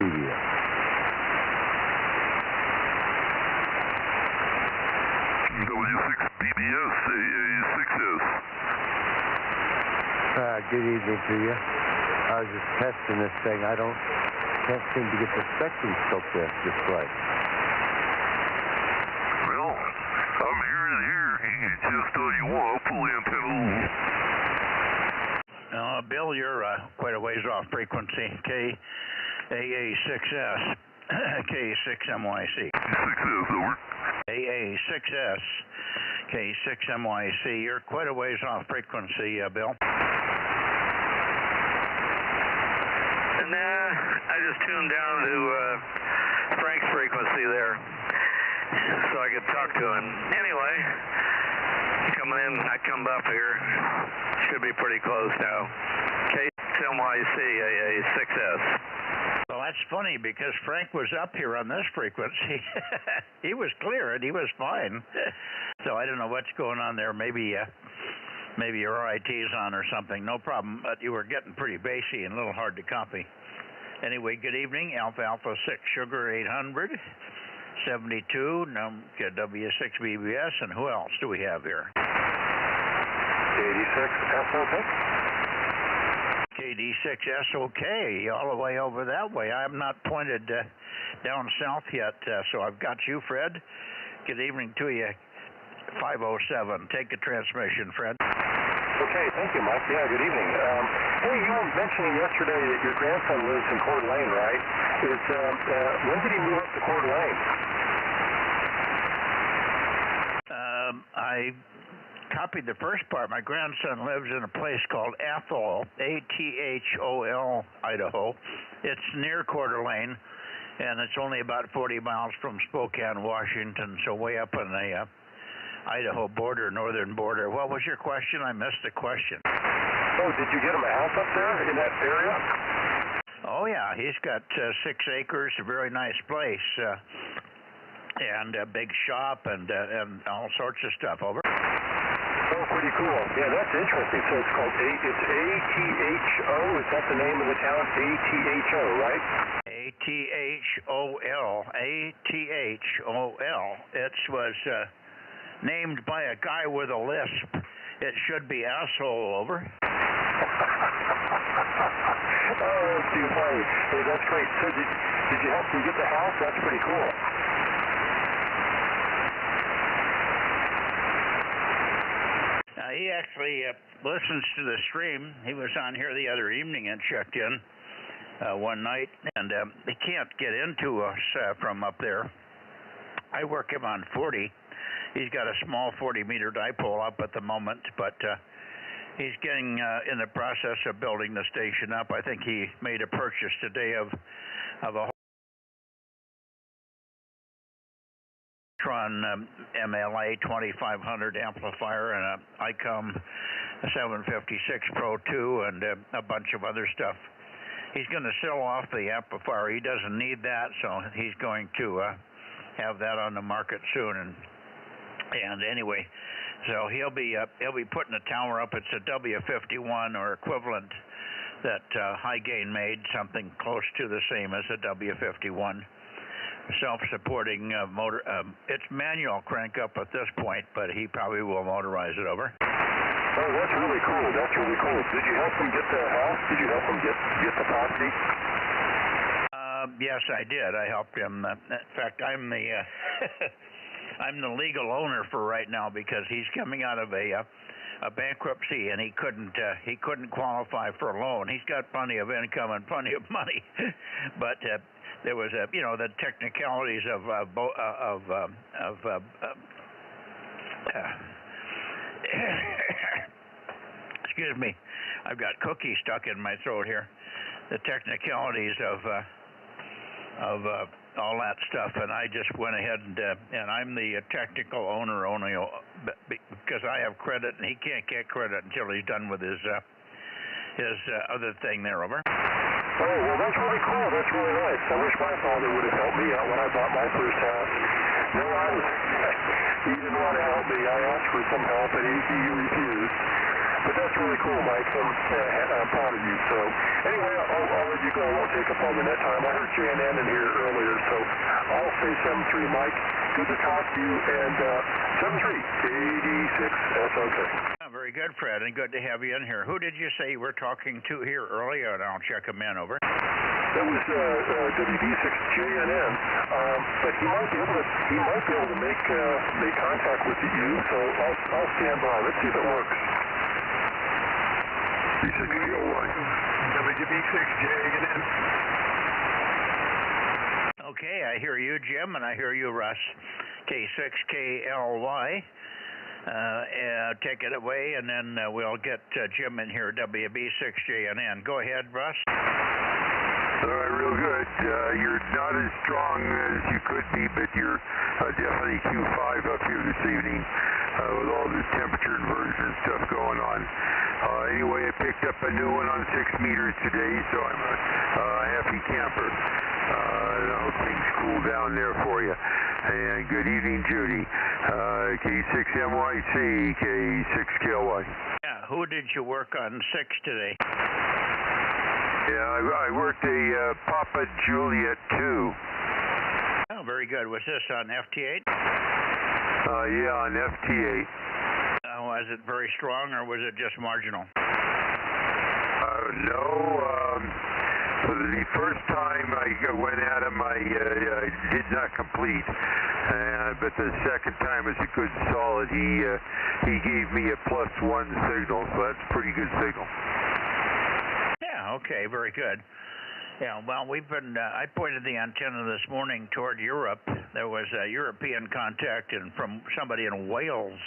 BBS. W6BBS, AA6S. Good evening to you. I was just testing this thing. Can't seem to get the spectrum scope there just right. Well, I'm hearing it here. It's just you want to pull the antenna. Bill, you're quite a ways off frequency. KAA6S, K6MYC. 6S, over. AA6S, K6MYC. You're quite a ways off frequency, Bill. Nah, I just tuned down to Frank's frequency there so I could talk to him. Anyway, coming in, I come up here. Should be pretty close now. KMYC AA6S. Well, that's funny because Frank was up here on this frequency. He was clear and he was fine. So I don't know what's going on there. Maybe your RIT's on or something. No problem. But you were getting pretty bassy and a little hard to copy. Anyway, good evening. Alpha 6 Sugar 800 72 W6BBS, and who else do we have here? KD6SOK. KD6SOK, all the way over that way. I'm not pointed down south yet, so I've got you, Fred. Good evening to you. 507. Take a transmission, Fred. Okay, thank you, Mike. Yeah, good evening. Hey, you were mentioning yesterday that your grandson lives in Coeur d'Alene, right? When did he move up to Coeur d'Alene? I copied the first part. My grandson lives in a place called Athol, Athol, Idaho. It's near Coeur d'Alene, and it's only about 40 miles from Spokane, Washington, so way up on the Idaho border, northern border. What was your question? I missed the question. Oh, did you get him a house up there in that area? Oh, yeah. He's got 6 acres, a very nice place, and a big shop and all sorts of stuff. Over. Oh, pretty cool. Yeah, that's interesting. So it's called ATHO. Is that the name of the town? ATHO, right? ATHOL. It was named by a guy with a lisp. It should be asshole, over. Oh, that's too funny. Hey, that's great. So did you help him get the house? That's pretty cool. He actually listens to the stream. He was on here the other evening and checked in one night, and he can't get into us from up there. I work him on 40. He's got a small 40-meter dipole up at the moment, but he's getting in the process of building the station up. I think he made a purchase today of a MLA 2500 amplifier and a ICOM 756 Pro 2 and a bunch of other stuff. He's going to sell off the amplifier. He doesn't need that, so he's going to have that on the market soon. And anyway, so he'll be putting a tower up. It's a W51 or equivalent that High Gain made, something close to the same as a W51. Self-supporting motor. It's manual crank up at this point, but he probably will motorize it over. Oh, that's really cool. That's really cool. Did you help him get the house? Did you help him get the property? Yes, I did. I helped him. In fact, I'm the I'm the legal owner for right now because he's coming out of a bankruptcy and he couldn't qualify for a loan. He's got plenty of income and plenty of money, but there was the technicalities of excuse me, I've got cookies stuck in my throat here. The technicalities of all that stuff, and I just went ahead and I'm the technical owner only because I have credit and he can't get credit until he's done with his other thing there, over. Oh, well, that's really cool. That's really nice. I wish my father would have helped me out when I bought my first house. No, he didn't want to help me. I asked for some help, and he refused. But that's really cool, Mike. I'm proud of you. So, anyway, I'll let you go so I won't take up all the net time. I heard JNN in here earlier, so I'll say 7-3, Mike. Good to talk to you, and 7-3, 86 SOK. Very good, Fred, and good to have you in here. Who did you say you were talking to here earlier? And I'll check him in, over. That was WB6JNN, but he might be able to make contact with you, so I'll stand by. Let's see if it works. B6KLY, WB6JNN. Okay, I hear you, Jim, and I hear you, Russ. K6KLY. Take it away, and then we'll get Jim in here, WB6JNN. Go ahead, Russ. All right, real good. You're not as strong as you could be, but you're definitely Q5 up here this evening with all this temperature inversion stuff going on. Anyway, I picked up a new one on 6 meters today, so I'm a happy camper. I hope things cool down there for you. And good evening, Judy. K6MYC, K6KLY. Yeah, who did you work on 6 today? Yeah, I worked a Papa Juliet 2. Oh, very good. Was this on FT8? Yeah, on FT8. Was it very strong, or was it just marginal? No. For the first time I went at him, I did not complete. But the second time was a good solid. He gave me a +1 signal, so that's a pretty good signal. Yeah, okay, very good. Yeah, well, we've been, I pointed the antenna this morning toward Europe. There was a European contact from somebody in Wales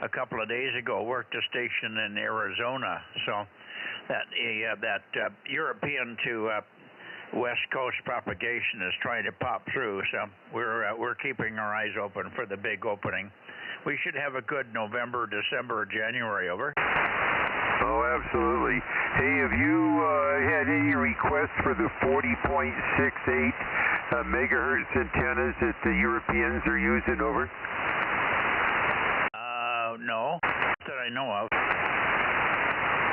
a couple of days ago, worked a station in Arizona. So that European to West Coast propagation is trying to pop through. So we're keeping our eyes open for the big opening. We should have a good November, December, January, over. Oh, absolutely. Hey, have you had any requests for the 40.68 megahertz antennas that the Europeans are using, over? No, that I know of.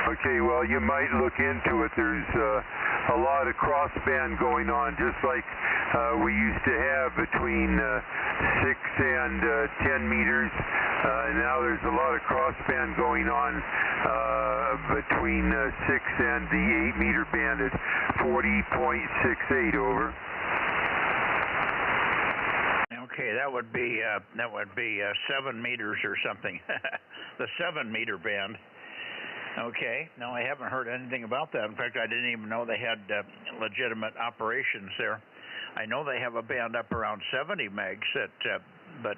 Okay, well, you might look into it. There's a lot of crossband going on, just like we used to have between 6 and 10 meters. Now there's a lot of crossband going on between 6 and the 8-meter band at 40.68, over. Okay, that would be 7 meters or something. The 7-meter band. Okay. No, I haven't heard anything about that. In fact, I didn't even know they had legitimate operations there. I know they have a band up around 70 megs, but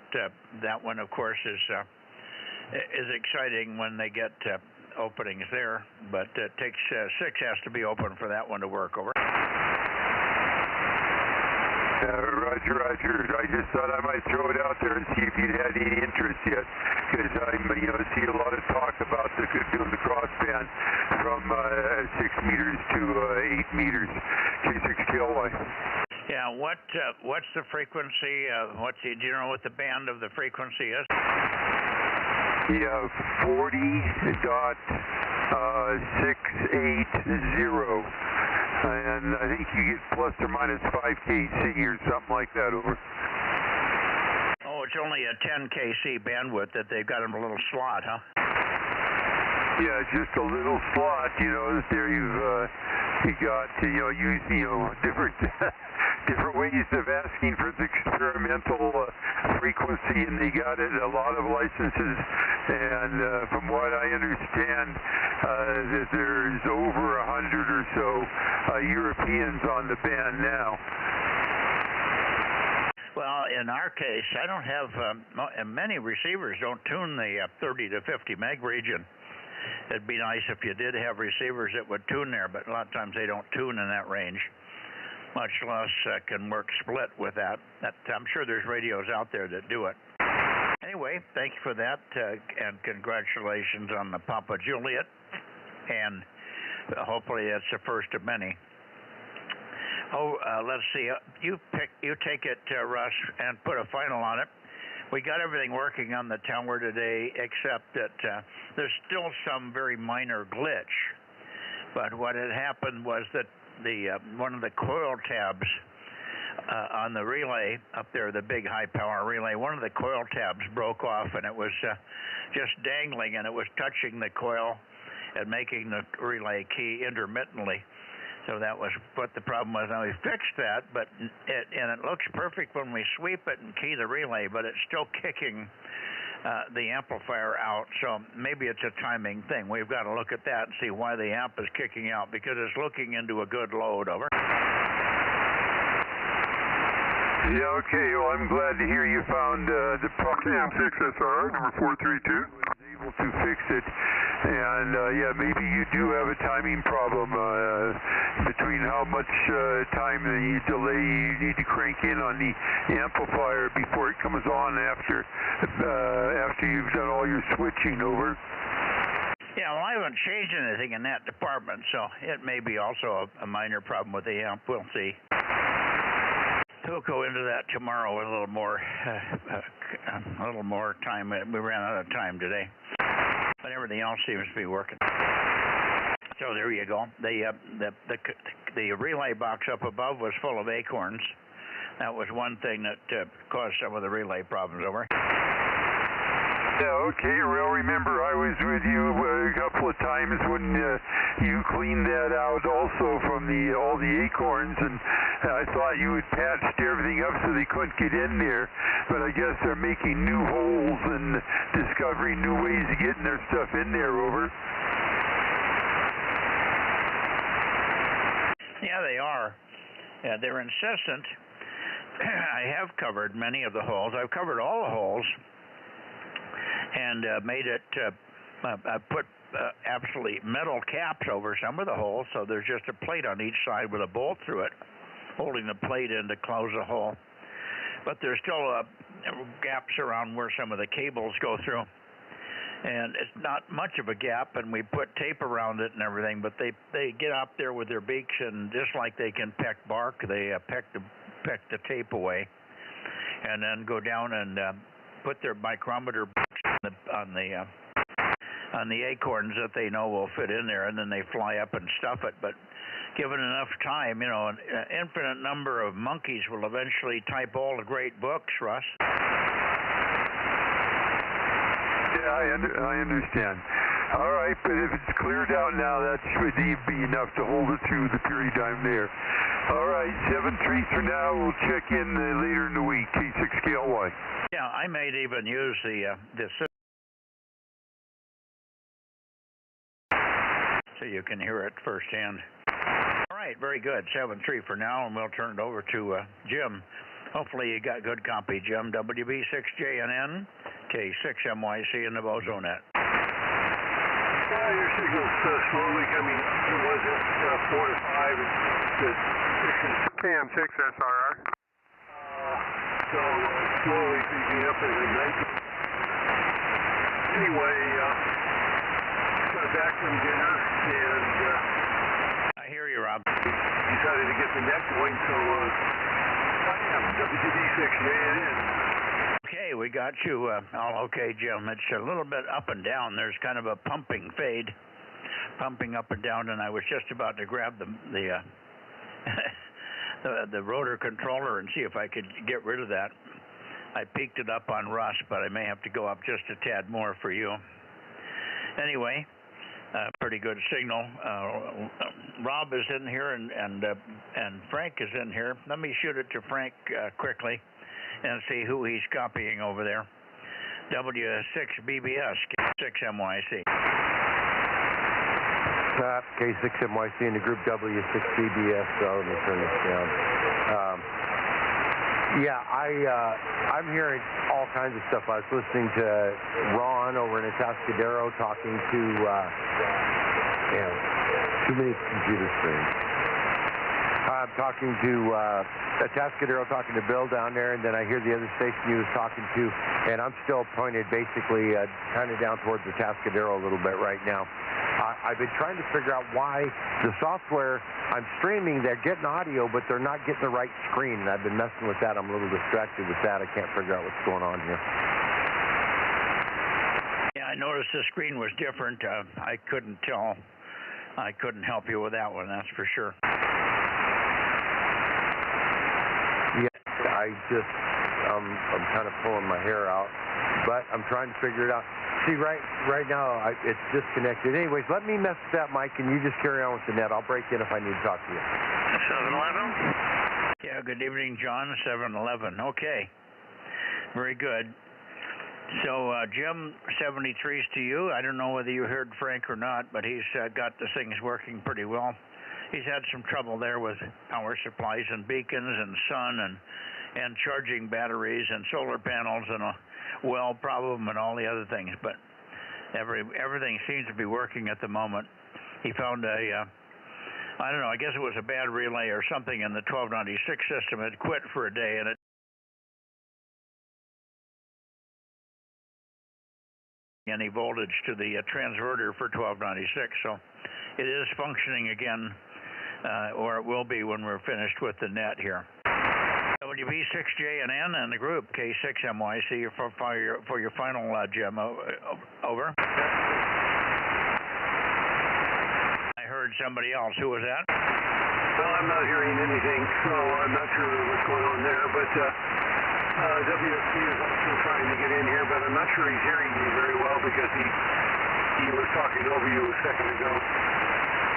that one, of course, is exciting when they get openings there. But it takes 6 has to be open for that one to work, over. Roger. I just thought I might throw it out there and see if you'd had any interest yet, because I see a lot of talk about doing the crossband from 6 meters to 8 meters, K6KLY. Yeah, what's the frequency? Do you know what the band of the frequency is? Yeah, 40.680. And I think you get plus or minus 5 kc or something like that, over. Oh, it's only a 10 kc bandwidth that they've got in a little slot, huh? Yeah, just a little slot. There you got use different different ways of asking for the experimental frequency, and they got it a lot of licenses. And from what I understand, that there's over 100 or so Europeans on the band now. Well, in our case, I don't have many receivers don't tune the 30 to 50 meg region. It'd be nice if you did have receivers that would tune there, but a lot of times they don't tune in that range, much less can work split with that. I'm sure there's radios out there that do it. Anyway, thank you for that, and congratulations on the Papa Juliet, and hopefully that's the first of many. Let's see. You take it, Russ, and put a final on it. We got everything working on the tower today, except that there's still some very minor glitch. But what had happened was that the one of the coil tabs on the relay up there, the big high power relay, one of the coil tabs broke off, and it was just dangling, and it was touching the coil and making the relay key intermittently. So that was what the problem was. Now we fixed that, but it looks perfect when we sweep it and key the relay, but it's still kicking the amplifier out. So maybe it's a timing thing. We've got to look at that and see why the amp is kicking out, because it's looking into a good load. Over. Yeah, okay. Well, I'm glad to hear you found the problem. PAM6SR, number 432. Able to fix it. And, yeah, maybe you do have a timing problem between how much time the delay you need to crank in on the amplifier before it comes on after you've done all your switching. Over. Yeah, well, I haven't changed anything in that department, so it may be also a minor problem with the amp. We'll see. We'll go into that tomorrow with a little more time. We ran out of time today, but everything else seems to be working. So there you go. The relay box up above was full of acorns. That was one thing that caused some of the relay problems. Over. Yeah, okay. Well, remember, I was with you a couple of times when you cleaned that out also from all the acorns, and I thought you had patched everything up so they couldn't get in there, but I guess they're making new holes and discovering new ways of getting their stuff in there. Over. Yeah, they are. Yeah, they're incessant. I have covered many of the holes. I've covered all the holes. And made it, I put absolutely metal caps over some of the holes, so there's just a plate on each side with a bolt through it, holding the plate in to close the hole. But there's still gaps around where some of the cables go through. And it's not much of a gap, and we put tape around it and everything, but they get up there with their beaks, and just like they can peck bark, they peck the tape away, and then go down and put their micrometer on the acorns that they know will fit in there, and then they fly up and stuff it. But given enough time, you know, an infinite number of monkeys will eventually type all the great books, Russ. Yeah, I understand. All right, but if it's cleared out now, that should be enough to hold it through the period I'm there. All right, 7-3 for now. We'll check in later in the week. T6KLY. Yeah, I might even use the so you can hear it firsthand. All right, very good. 7-3 for now, and we'll turn it over to Jim. Hopefully you got good copy, Jim. WB6JNN, K6MYC in the Bozo Net. Your signal's slowly coming up. It was at 4 to 5. It's PAM6SRR. So slowly creeping up in the night. Anyway, got back from dinner and I hear you, Rob. decided to get the net going, so WB6JNN. Okay, we got you all okay, Jim. It's a little bit up and down. There's kind of a pumping fade, pumping up and down, and I was just about to grab the rotor controller and see if I could get rid of that. I peaked it up on Russ, but I may have to go up just a tad more for you. Anyway, pretty good signal. Rob is in here, and Frank is in here. Let me shoot it to Frank quickly and see who he's copying over there. W6BBS, K6MYC. K6MYC in the group W6BBS. So let me turn this down. Yeah, I'm hearing all kinds of stuff. I was listening to Ron over in Atascadero talking to, too many computer screens. I'm talking to Atascadero, talking to Bill down there, and then I hear the other station he was talking to, and I'm still pointed basically kind of down towards Atascadero a little bit right now. I've been trying to figure out why the software, I'm streaming, they're getting audio, but they're not getting the right screen. And I've been messing with that. I'm a little distracted with that. I can't figure out what's going on here. Yeah, I noticed the screen was different. I couldn't tell I couldn't help you with that one, that's for sure. Yeah, I'm kind of pulling my hair out, but I'm trying to figure it out. See, right now, it's disconnected. Anyways, let me mess with that mic, and you just carry on with the net. I'll break in if I need to talk to you. 7-Eleven? Yeah, good evening, John. 7-Eleven. Okay. Very good. So, Jim, 73's to you. I don't know whether you heard Frank or not, but he's got the things working pretty well. He's had some trouble there with power supplies and beacons and sun and charging batteries and solar panels and a well problem and all the other things, but everything seems to be working at the moment. He found I don't know, I guess it was a bad relay or something in the 1296 system. It quit for a day and it any voltage to the transverter for 1296, so it is functioning again, or it will be when we're finished with the net here. WB6JNN and the group K6MYC for your final Jim. Over. I heard somebody else. Who was that? Well, I'm not hearing anything, so I'm not sure what's going on there, but WFC is also trying to get in here, but I'm not sure he's hearing me very well because he was talking over you a second ago.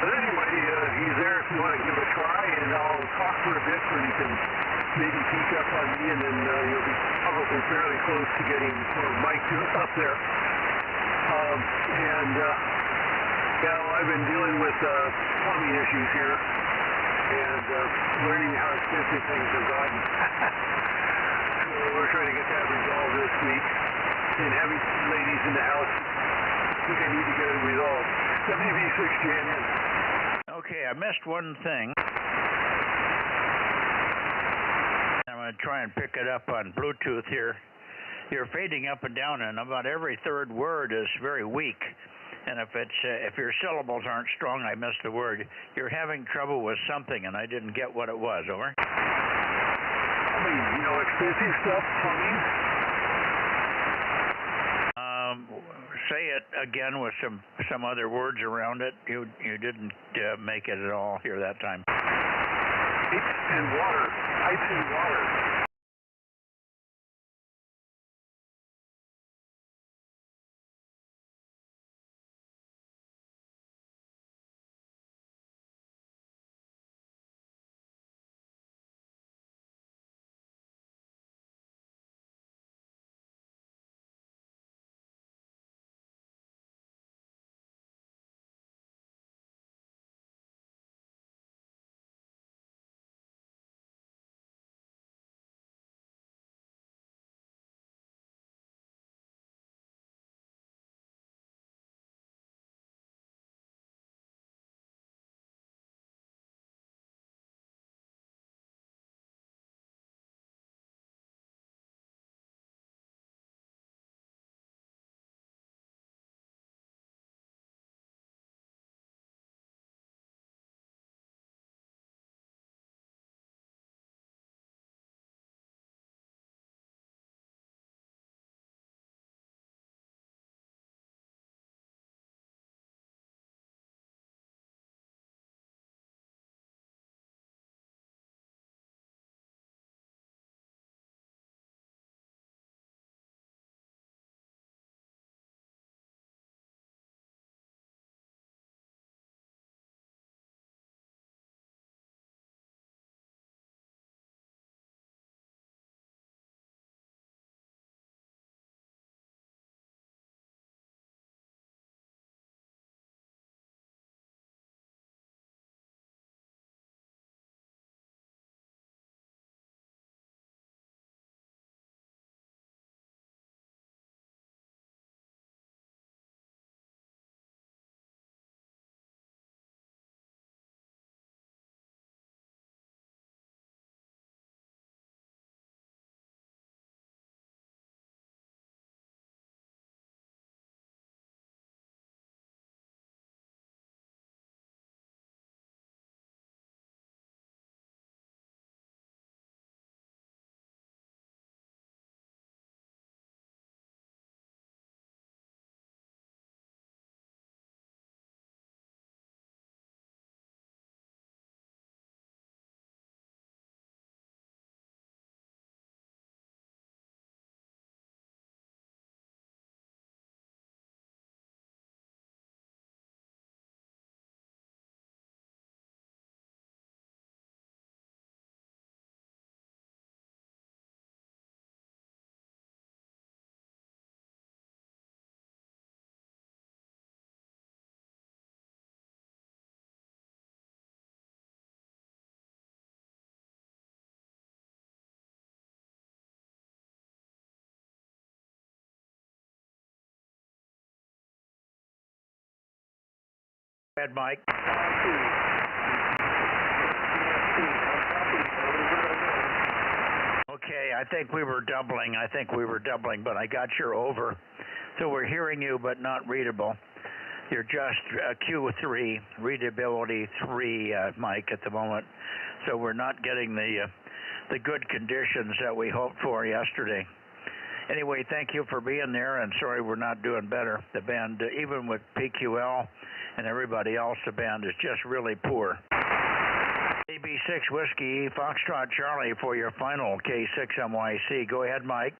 But anyway, he's there if you want to give it a try, and I'll talk for a bit so you can maybe peek up on me, and then you'll be probably fairly close to getting Mike up there. I've been dealing with plumbing issues here, and learning how expensive things have gotten. So we're trying to get that resolved this week, and having ladies in the house, I think I need to get it resolved. WB6JNN. Okay, I missed one thing. I'm going to try and pick it up on Bluetooth here. You're fading up and down, and about every third word is very weak. And if your syllables aren't strong, I missed the word. You're having trouble with something, and I didn't get what it was. Over. I mean, expensive stuff, plumbing. Say it again with some other words around it. You didn't make it at all here that time. Pipes and water. Pipes and water. ahead, Mike. Okay, I think we were doubling, but I got your over. So we're hearing you, but not readable. You're just Q3, readability 3, Mike, at the moment. So we're not getting the good conditions that we hoped for yesterday. Anyway, thank you for being there, and sorry we're not doing better. The band, even with PQL and everybody else, the band is just really poor. AB6 Whiskey Foxtrot Charlie for your final K6MYC. Go ahead, Mike.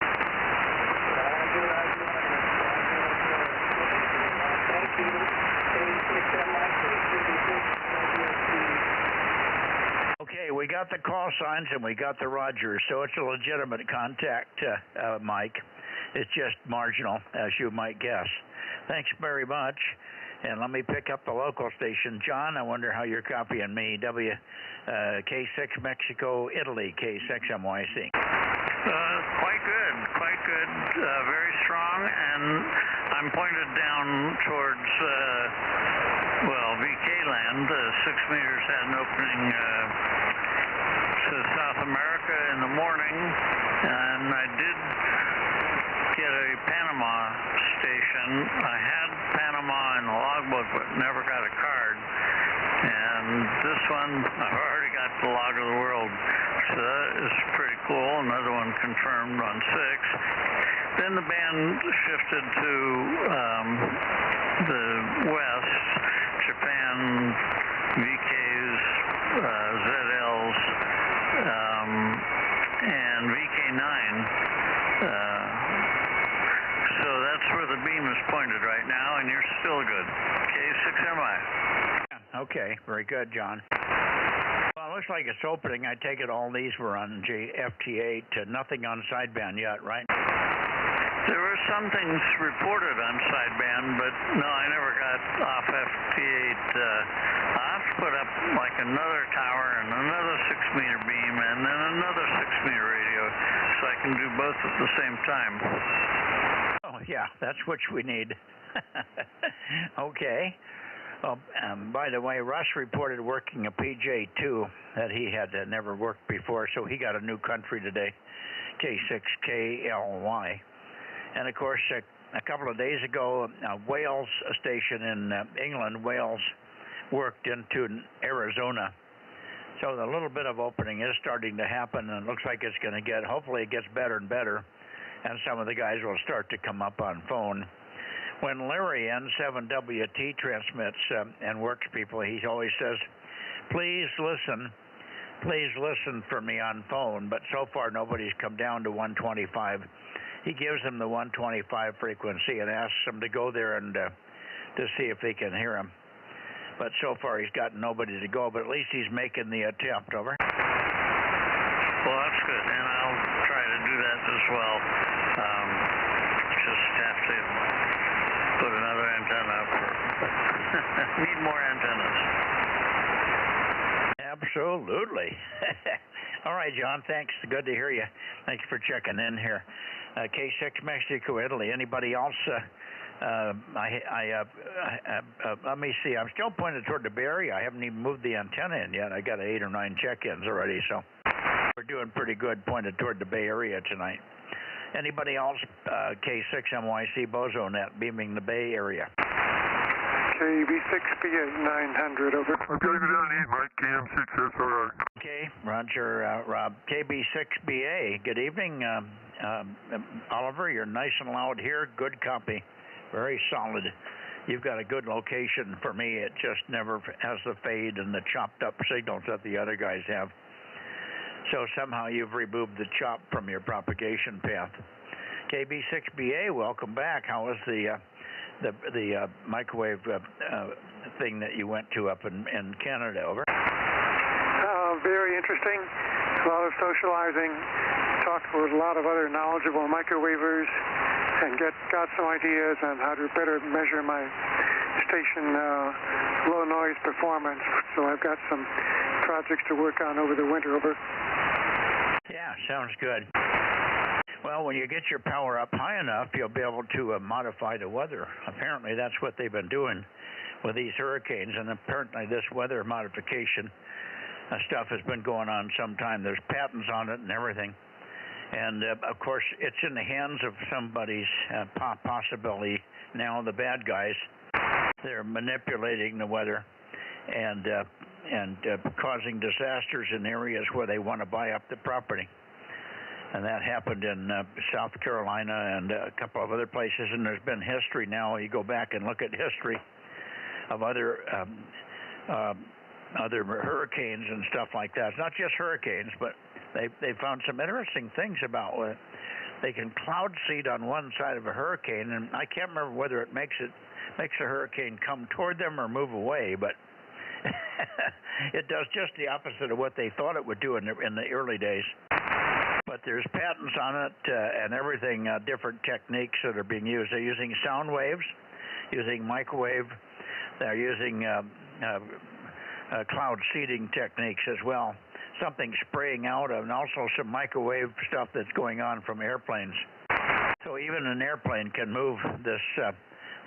Okay, we got the call signs and we got the Rogers, so it's a legitimate contact, Mike. It's just marginal, as you might guess. Thanks very much. And let me pick up the local station. John, I wonder how you're copying me. K6 Mexico, Italy, K6MYC. Quite good. Very strong, and I'm pointed down towards, VK land. 6 meters had an opening to South America in the morning, and I did get a Panama station. I had Panama in the logbook, but never got a card. And this one, I've already got the log of the world. So that is pretty cool. Another one confirmed on 6. Then the band shifted to the west, Japan, VKs, ZLs, and VK9. So that's where the beam is pointed right now, and you're still good. K6MI. Okay, very good, John. Well, it looks like it's opening. I take it all these were on FT8, nothing on sideband yet, right? There were some things reported on sideband, but no, I never got off FT8. I'll have to put up like another tower and another 6-meter beam and then another 6-meter radio so I can do both at the same time. Oh, yeah, that's what we need. Okay. Well, by the way, Russ reported working a PJ2 that he had never worked before, so he got a new country today, K6KLY. And, of course, a couple of days ago, Wales, a station in England, Wales, worked into Arizona. So the little bit of opening is starting to happen, and it looks like it's going to get, hopefully it gets better and better, and some of the guys will start to come up on phone. When Larry N7WT transmits and works people, he always says, please listen for me on phone, but so far nobody's come down to 125. He gives them the 125 frequency and asks them to go there and to see if they can hear him. But so far he's got nobody to go, but at least he's making the attempt. Over. Well, that's good, and I'll try to do that as well. Just have to put another antenna up. Need more antennas. Absolutely. All right, John, thanks. Good to hear you. Thanks for checking in here. K6 Mexico, Italy. Anybody else? Let me see. I'm still pointed toward the Bay Area. I haven't even moved the antenna in yet. I got 8 or 9 check-ins already, so we're doing pretty good pointed toward the Bay Area tonight. Anybody else? K6MYC Bozo Net beaming the Bay Area. KB6BA 900 over. I'm going to go down to 8, Mike. KM6SRR. Okay, Roger, Rob. KB6BA. Good evening, Oliver. You're nice and loud here. Good copy. Very solid. You've got a good location for me. It just never has the fade and the chopped up signals that the other guys have. So somehow you've removed the chop from your propagation path. KB6BA, welcome back. How was the microwave thing that you went to up in Canada? Over. Very interesting. A lot of socializing. Talked with a lot of other knowledgeable microwavers and got some ideas on how to better measure my station low noise performance. So I've got some projects to work on over the winter. Over. Yeah, sounds good. Well, when you get your power up high enough, you'll be able to modify the weather. Apparently, that's what they've been doing with these hurricanes, and apparently this weather modification stuff has been going on some time. There's patents on it and everything. And, of course, it's in the hands of somebody's possibility now, the bad guys. They're manipulating the weather and causing disasters in areas where they want to buy up the property. And that happened in South Carolina and a couple of other places. And there's been history now. You go back and look at history of other hurricanes and stuff like that. It's not just hurricanes, but they found some interesting things about it. They can cloud seed on one side of a hurricane, and I can't remember whether it makes a hurricane come toward them or move away, but it does just the opposite of what they thought it would do in the early days. But there's patents on it and everything, different techniques that are being used. They're using sound waves, using microwave. They're using cloud seeding techniques as well. Something spraying out, and also some microwave stuff that's going on from airplanes. So even an airplane can move the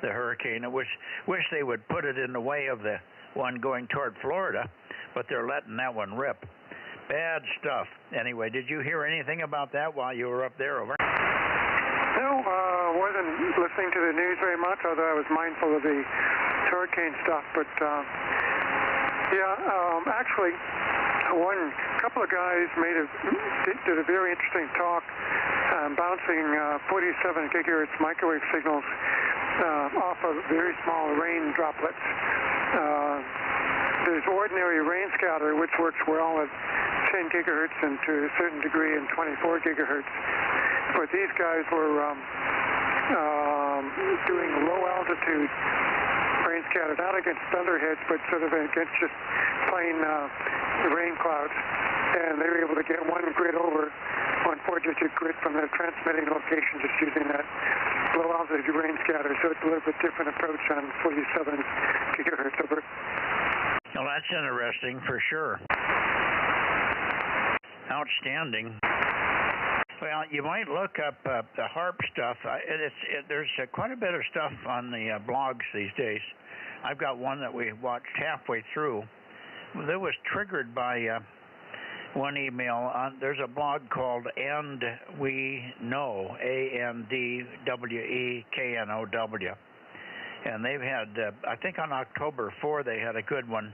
hurricane. I wish they would put it in the way of the one going toward Florida, but they're letting that one rip. Bad stuff. Anyway, did you hear anything about that while you were up there? Over? No, wasn't listening to the news very much, although I was mindful of the hurricane stuff. But actually, couple of guys did a very interesting talk, bouncing 47 gigahertz microwave signals off of very small rain droplets. There's ordinary rain scatter, which works well at 10 gigahertz and to a certain degree in 24 gigahertz. But these guys were doing low altitude rain scatter, not against thunderheads, but sort of against just plain rain clouds. And they were able to get one grid over, one 4-digit grid from their transmitting location, just using that low altitude rain scatter. So it's a little bit different approach on 47 gigahertz over. Well, that's interesting for sure. Outstanding. Well, you might look up the HARP stuff. There's quite a bit of stuff on the blogs these days. I've got one that we watched halfway through. That was triggered by one email. There's a blog called And We Know, ANDWEKNOW. And they've had, I think on October 4, they had a good one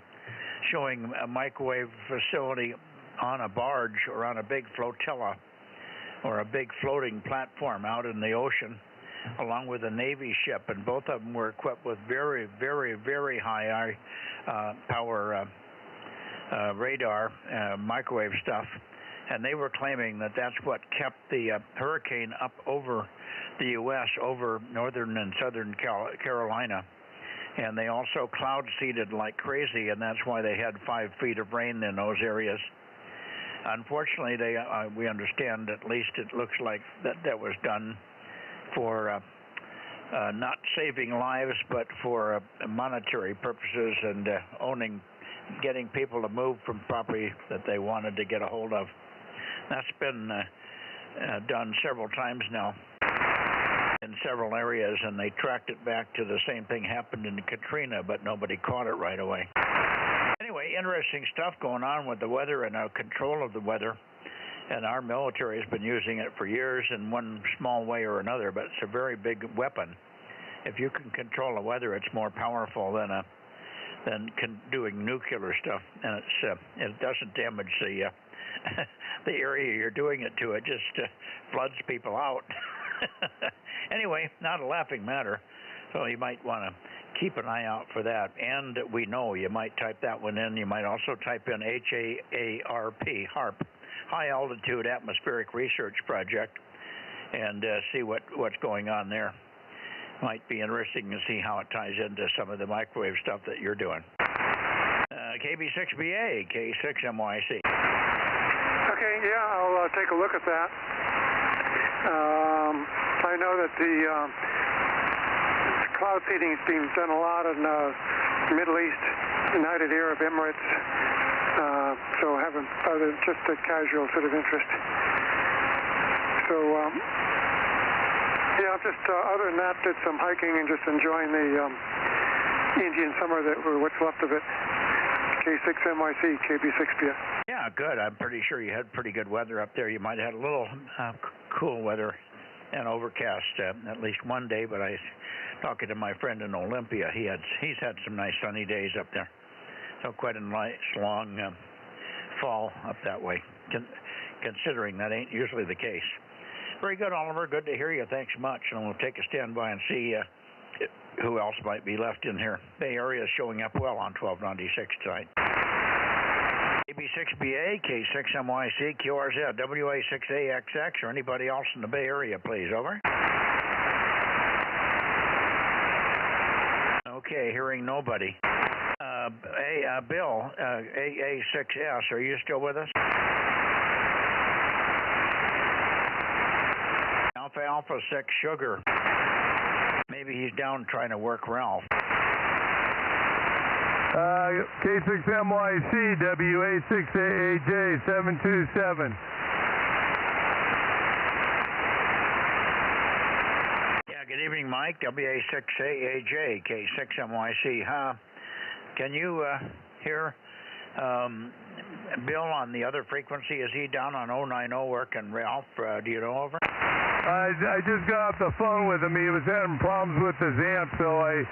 showing a microwave facility on a barge or on a big flotilla or a big floating platform out in the ocean, along with a Navy ship, and both of them were equipped with very, very, very high power radar, microwave stuff, and they were claiming that that's what kept the hurricane up over the U.S., over northern and southern Carolina. And they also cloud seeded like crazy, and that's why they had 5 feet of rain in those areas. Unfortunately, we understand, at least it looks like that was done for not saving lives, but for monetary purposes and getting people to move from property that they wanted to get a hold of. That's been done several times now in several areas, and they tracked it back to the same thing happened in Katrina, but nobody caught it right away. Anyway, interesting stuff going on with the weather and our control of the weather, and our military has been using it for years in one small way or another, but it's a very big weapon. If you can control the weather, it's more powerful than doing nuclear stuff, and it doesn't damage the area you're doing it to. It just floods people out. Anyway, not a laughing matter, so you might want to keep an eye out for that. And we know, you might type that one in. You might also type in HAARP, HARP, High Altitude Atmospheric Research Project, and see what's going on there. Might be interesting to see how it ties into some of the microwave stuff that you're doing. KB6BA, K6MYC. Okay, yeah, I'll take a look at that. I know that the cloud seeding is being done a lot in the Middle East, United Arab Emirates, so having just a casual sort of interest. So, yeah, just other than that, did some hiking and just enjoying the Indian summer, that or what's left of it. K6MYC, KB6PF. Yeah, good. I'm pretty sure you had pretty good weather up there. You might have had a little cool weather and overcast at least one day, but I talking to my friend in Olympia, he's had some nice sunny days up there. So quite a nice long fall up that way, considering that ain't usually the case. Very good, Oliver. Good to hear you. Thanks much. And we'll take a standby and see who else might be left in here. Bay Area is showing up well on 1296 tonight. AB6BA, K6MYC, QRZ, WA6AXX, or anybody else in the Bay Area, please. Over. Okay, hearing nobody. Bill, AA6S, are you still with us? Alpha 6 Sugar. Maybe he's down trying to work Ralph. K6MYC, WA6AAJ, 727. Yeah, good evening, Mike. WA6AAJ, K6MYC. Can you hear Bill on the other frequency? Is he down on 090 working Ralph? Do you know, over? I just got off the phone with him. He was having problems with his amp, so I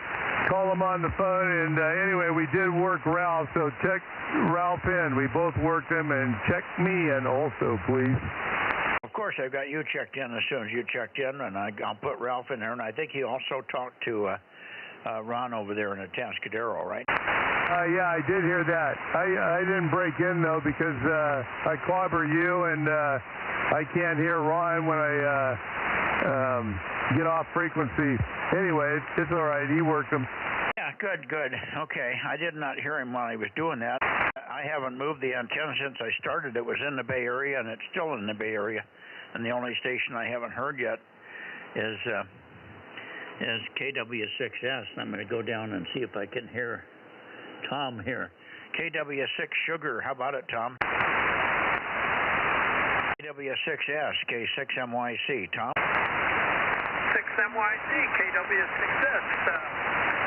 called him on the phone, and anyway, we did work Ralph, so check Ralph in. We both worked him, and check me in also, please. Of course, I've got you checked in as soon as you checked in, and I'll put Ralph in there, and I think he also talked to Ron over there in Atascadero, right? Yeah, I did hear that. I didn't break in, though, because I clobber you, and I can't hear Ron when I get off frequency. Anyway, it's all right. He worked them. Yeah, good. Okay, I did not hear him while he was doing that. I haven't moved the antenna since I started. It was in the Bay Area, and it's still in the Bay Area. And the only station I haven't heard yet is KW6S. I'm going to go down and see if I can hear Tom here. KW6 Sugar. How about it, Tom? KW6S, K6MYC. Tom? 6MYC, KW6S.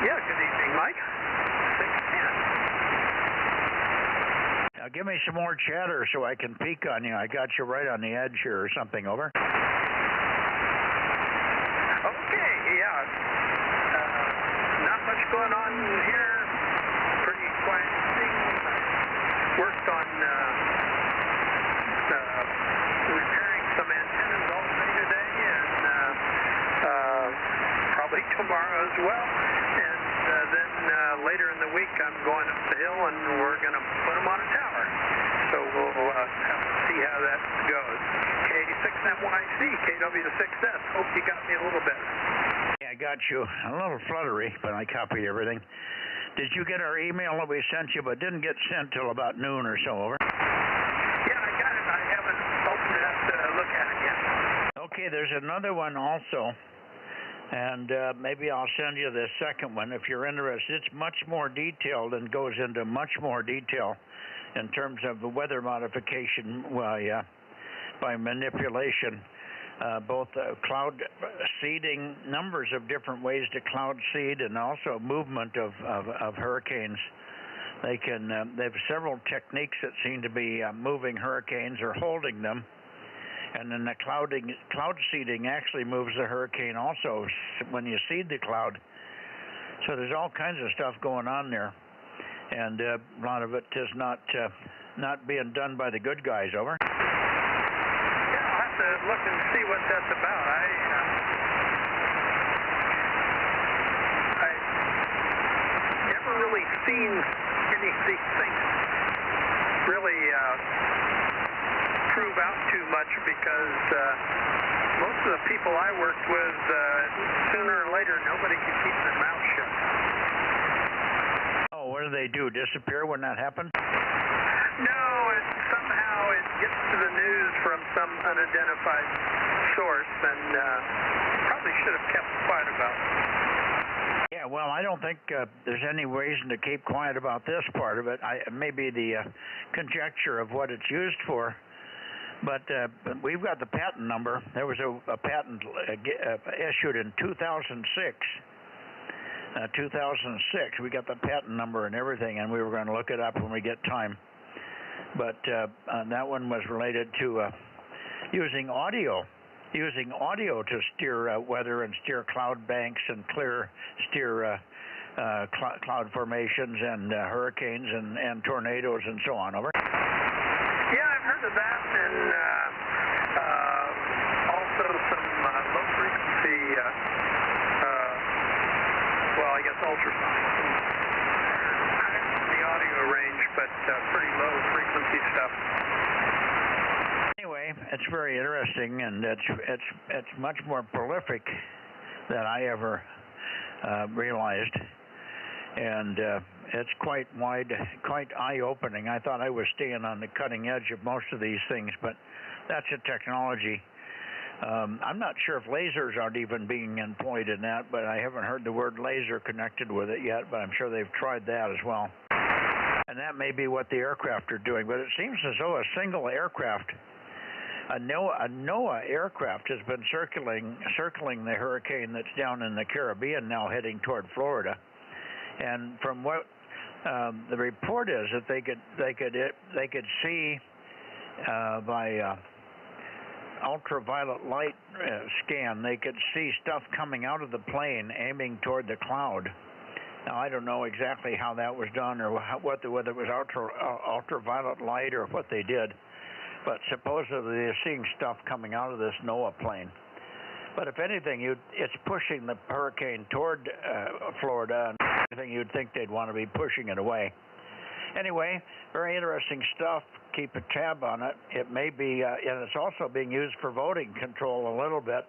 Yeah, good evening, Mike. 610. Now give me some more chatter so I can peek on you. I got you right on the edge here or something. Over. Okay, yeah. Not much going on here. Pretty quiet thing. Worked on repairing some antennas all day today, and probably tomorrow as well. And then later in the week, I'm going up the hill, and we're going to put them on a tower. So we'll have to see how that goes. K6MYC, KW6S. Hope you got me a little better. Yeah, I got you. A little fluttery, but I copied everything. Did you get our email that we sent you, but didn't get sent till about noon or so? Over. Yeah, I got it. I haven't opened it up to look at it yet. Okay, there's another one also, and maybe I'll send you the second one if you're interested. It's much more detailed and goes into much more detail in terms of the weather modification by manipulation. Both cloud seeding, numbers of different ways to cloud seed, and also movement of hurricanes. They have several techniques that seem to be moving hurricanes or holding them, and then the cloud seeding actually moves the hurricane also when you seed the cloud. So there's all kinds of stuff going on there, and a lot of it is not being done by the good guys. Over. To look and see what that's about. I never really seen any of these things really prove out too much, because most of the people I worked with, sooner or later, nobody could keep their mouth shut. Oh, what do they do? Disappear when that happens? No, somehow it gets to the news from some unidentified source, and probably should have kept quiet about it. Yeah, well, I don't think there's any reason to keep quiet about this part of it. Maybe the conjecture of what it's used for, but we've got the patent number. There was a patent issued in 2006 2006. We got the patent number and everything, and we were going to look it up when we get time. But that one was related to using audio to steer weather and steer cloud banks and steer cloud formations and hurricanes and tornadoes and so on. Over. Yeah, I've heard of that, and also some low frequency, well, I guess ultrasonic. The audio range, but pretty low frequency stuff. Anyway, it's very interesting, and it's much more prolific than I ever realized, and it's quite eye-opening. I thought I was staying on the cutting edge of most of these things, but that's a technology. I'm not sure if lasers aren't even being employed in that, but I haven't heard the word laser connected with it yet, but I'm sure they've tried that as well. And that may be what the aircraft are doing, but it seems as though a single aircraft, a NOAA aircraft, has been circling the hurricane that's down in the Caribbean now, heading toward Florida. And from what the report is, that they could see by ultraviolet light scan, they could see stuff coming out of the plane aiming toward the cloud. Now, I don't know exactly how that was done, or whether it was ultraviolet light or what they did, but supposedly they're seeing stuff coming out of this NOAA plane. But if anything, it's pushing the hurricane toward Florida, and anything you'd think they'd want to be pushing it away. Anyway, very interesting stuff. Keep a tab on it. It may be, and it's also being used for voting control a little bit,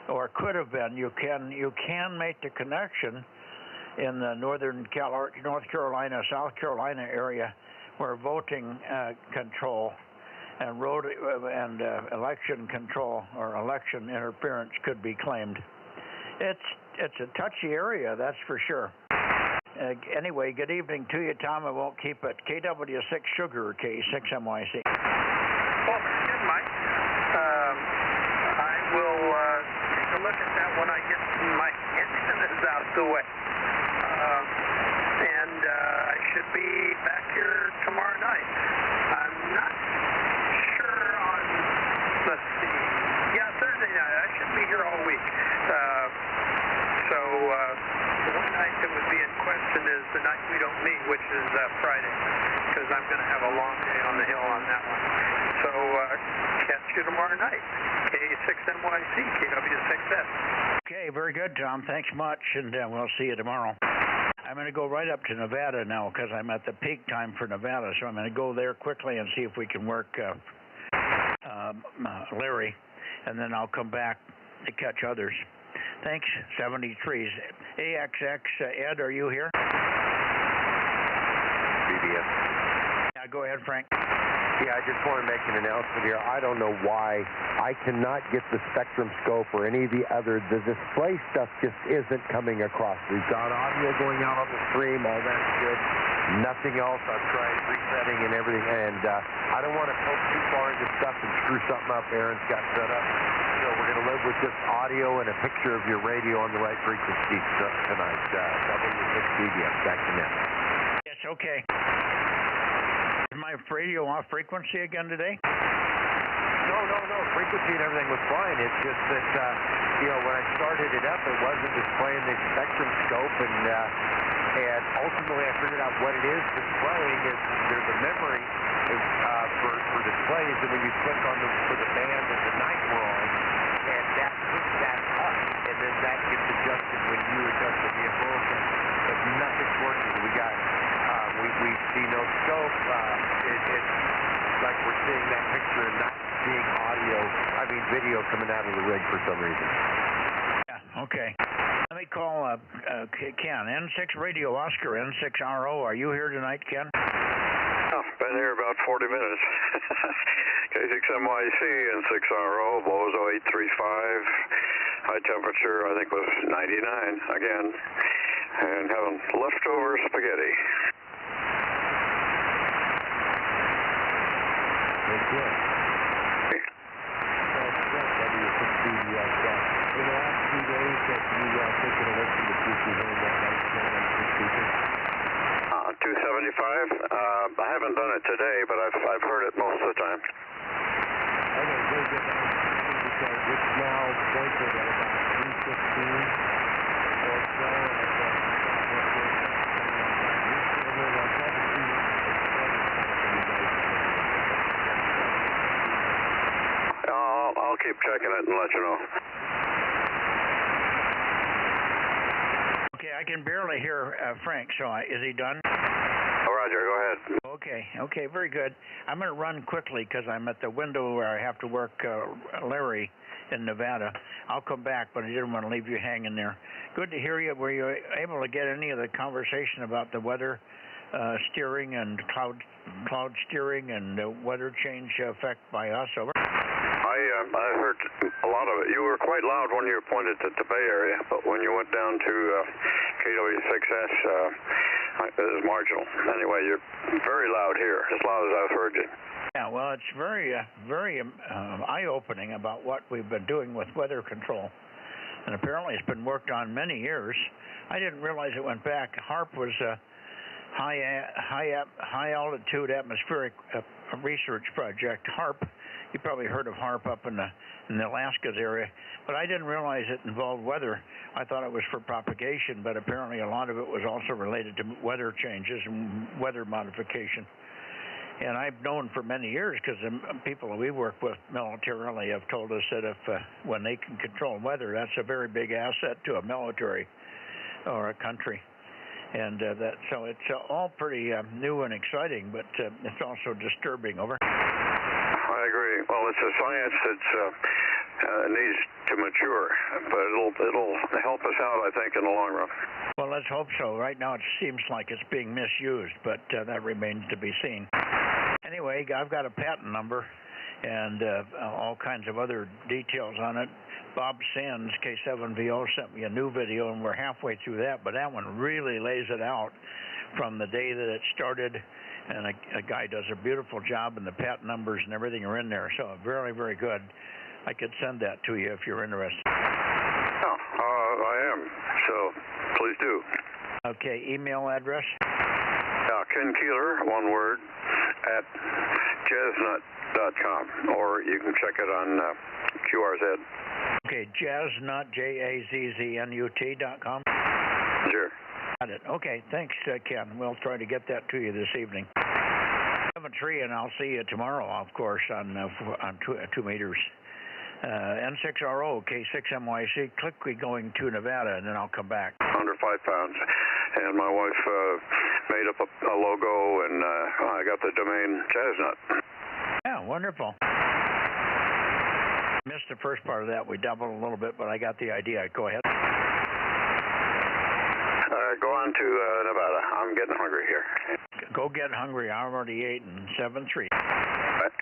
or could have been. You can make the connection in the North Carolina, South Carolina area, where voting control and election control or election interference could be claimed. It's a touchy area, that's for sure. Anyway, good evening to you, Tom. I won't keep it. KW6 Sugar, K6MYC. Well, good, Mike. I will take a look at that when I get my antennas out of the way. And I should be back here tomorrow night. I'm not sure on, let's see, yeah, Thursday night. I should be here all week. So the one night that would be in question is the night we don't meet, which is Friday, because I'm going to have a long day on the hill on that one. So catch you tomorrow night. K6MYC, KW6S. Okay, very good, Tom. Thanks much, and we'll see you tomorrow. I'm going to go right up to Nevada now because I'm at the peak time for Nevada, so I'm going to go there quickly and see if we can work Larry, and then I'll come back to catch others. Thanks, 73s. AXX, Ed, are you here? BBS. Yeah, go ahead, Frank. Yeah, I just want to make an announcement here. I don't know why I cannot get the spectrum scope or any of the other. The display stuff just isn't coming across. We've got audio going out on the stream. All that's good. Nothing else. I've tried resetting and everything. And I don't want to poke too far into stuff and screw something up Aaron's got set up. So we're going to live with just audio and a picture of your radio on the right frequency tonight. W6 BBS. Back to net. Yes, okay. Is my radio off frequency again today? No. Frequency and everything was fine. It's just that, when I started it up, it wasn't displaying the spectrum scope, and ultimately I figured out what it is displaying is there's a memory for displays, and when you click on for the band and the night we're on, and that picks that up, and then that gets adjusted when you adjust the vehicle, but nothing's working. We see no scope. It's like we're seeing that picture and not seeing video coming out of the rig for some reason. Yeah, okay. Let me call Ken, N6 Radio Oscar, N6RO. Are you here tonight, Ken? I've been here about 40 minutes. K6MYC, N6RO, Bozo 835. High temperature, I think, was 99 again. And having leftover spaghetti. Very good. In the last 2 days, have you taken a look at the future hearing that night? 75. I haven't done it today, but I've heard it most of the time. Okay, very good. Because it's now pointed at about 3:15 or so, I'll keep checking it and let you know. Okay, I can barely hear Frank, so is he done? Oh, Roger, go ahead. Okay, very good. I'm going to run quickly because I'm at the window where I have to work Larry in Nevada. I'll come back, but I didn't want to leave you hanging there. Good to hear you. Were you able to get any of the conversation about the weather steering and cloud steering and weather change effect by us? Over. I heard a lot of it. You were quite loud when you pointed at the Bay Area, but when you went down to KW6S, it was marginal. Anyway, you're very loud here, as loud as I've heard you. Yeah, well, it's very eye-opening about what we've been doing with weather control. And apparently it's been worked on many years. I didn't realize it went back. HAARP was a high altitude atmospheric research project. HAARP, you probably heard of HAARP up in the Alaska's area, but I didn't realize it involved weather. I thought it was for propagation, but apparently a lot of it was also related to weather changes and weather modification. And I've known for many years, because the people we work with militarily have told us that when they can control weather, that's a very big asset to a military or a country. And so it's all pretty new and exciting, but it's also disturbing. Over. I agree. Well, it's a science that needs to mature, but it'll help us out, I think, in the long run. Well, let's hope so. Right now, it seems like it's being misused, but that remains to be seen. Anyway, I've got a patent number and all kinds of other details on it. Bob Sands, K7VO, sent me a new video, and we're halfway through that, but that one really lays it out from the day that it started, and a guy does a beautiful job, and the patent numbers and everything are in there, so very, very good. I could send that to you if you're interested. Oh, I am, so please do. Okay, email address? Ken Keeler, one word, at jazznut.com, or you can check it on QRZ. Okay, jazznut, JAZZNUT.com? Sure. Got it. Okay, thanks, Ken. We'll try to get that to you this evening. 7-3, and I'll see you tomorrow, of course, on 2 meters. N6RO, K6MYC, quickly going to Nevada, and then I'll come back. Under 5 pounds. And my wife made up a logo, and I got the domain Jazznut. Yeah, wonderful. Missed the first part of that. We doubled a little bit, but I got the idea. Go ahead. Go on to Nevada. I'm getting hungry here. Go get hungry. I already ate in 7-3. Right.